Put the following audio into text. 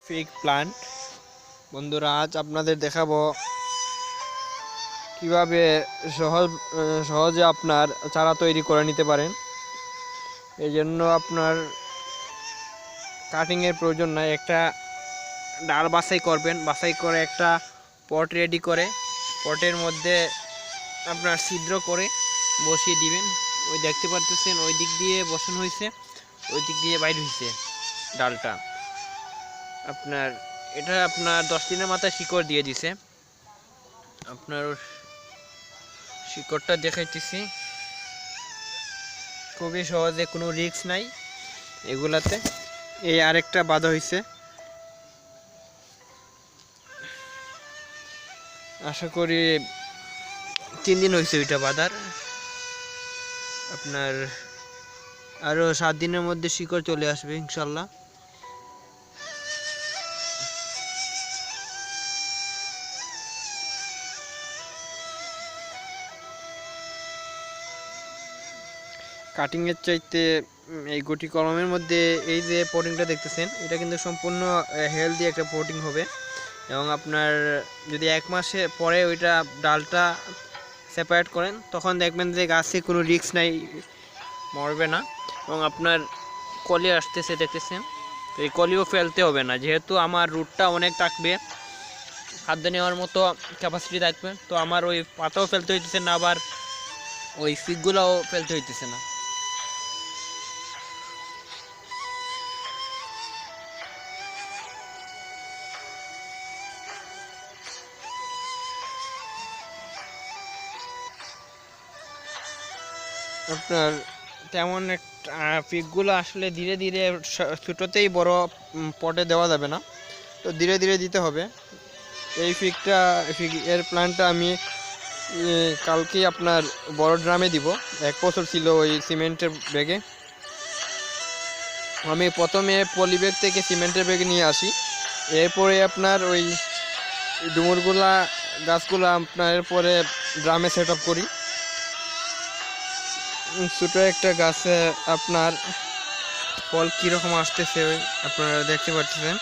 Fig plant. বন্ধুরা, আজ আপনাদের দেখাবো কিভাবে সহজে আপনার চারা তৈরি করে নিতে পারেন। এই জন্য আপনার কাটিংয়ের প্রয়োজন নাই। একটা ডাল বাছাই করবেন, বাছাই করে একটা পট রেডি করে পটের মধ্যে আপনার ছিদ্র করে বসিয়ে দিবেন। ওই দেখতে পাচ্ছেন ওই দিক দিয়ে বসানো হয়েছে, ওই দিক দিয়ে বাইর হয়েছে ডালটা। এটা আপনার 10 দিনের মাথায় শিকড় দিয়ে দিছে। আপনার শিকড়টা দেখাইতেছি, খুবই সহজে, কোনো রিস্ক নাই এগুলাতে। এই আরেকটা বাঁধা হয়েছে, আশা করি 3 দিন হয়েছে ওইটা বাঁধার। আপনার আরও 7 দিনের মধ্যে শিকড় চলে আসবে ইনশাল্লাহ। কাটিংয়ের চাইতে এই গুটি কলমের মধ্যে এই যে পটিংটা দেখতেছেন, এটা কিন্তু সম্পূর্ণ হেলদি একটা পটিং হবে। এবং আপনার যদি 1 মাসে পরে ওইটা ডালটা সেপারেট করেন, তখন দেখবেন যে গাছে কোনো রিস্ক নাই, মরবে না। এবং আপনার কলি আসতেছে দেখতেছেন, তো এই কলিও ফেলতে হবে না, যেহেতু আমার রুটটা অনেক থাকবে, খাদ্য নেওয়ার মতো ক্যাপাসিটি থাকবে। তো আমার ওই পাতাও ফেলতে হইতেছে না, আবার ওই ফিগগুলোও ফেলতে হইতেছে না। আপনার তেমন একটা ফিগগুলো আসলে ধীরে ধীরে ছোটোতেই বড় পটে দেওয়া যাবে না, তো ধীরে ধীরে দিতে হবে। এই এর প্ল্যানটা আমি কালকেই আপনার বড় ড্রামে দিব। 1 বছর ছিল ওই সিমেন্টের ব্যাগে। আমি প্রথমে পলি ব্যাগ থেকে সিমেন্টের ব্যাগে নিয়ে আসি, এরপরে আপনার ওই ডুমুরগুলা গাছগুলো আপনার এরপরে ড্রামে সেট আপ করি। ছোটো একটা গাছে আপনার ফল কীরকম আসতেছে আপনারা দেখতে পাচ্ছেন।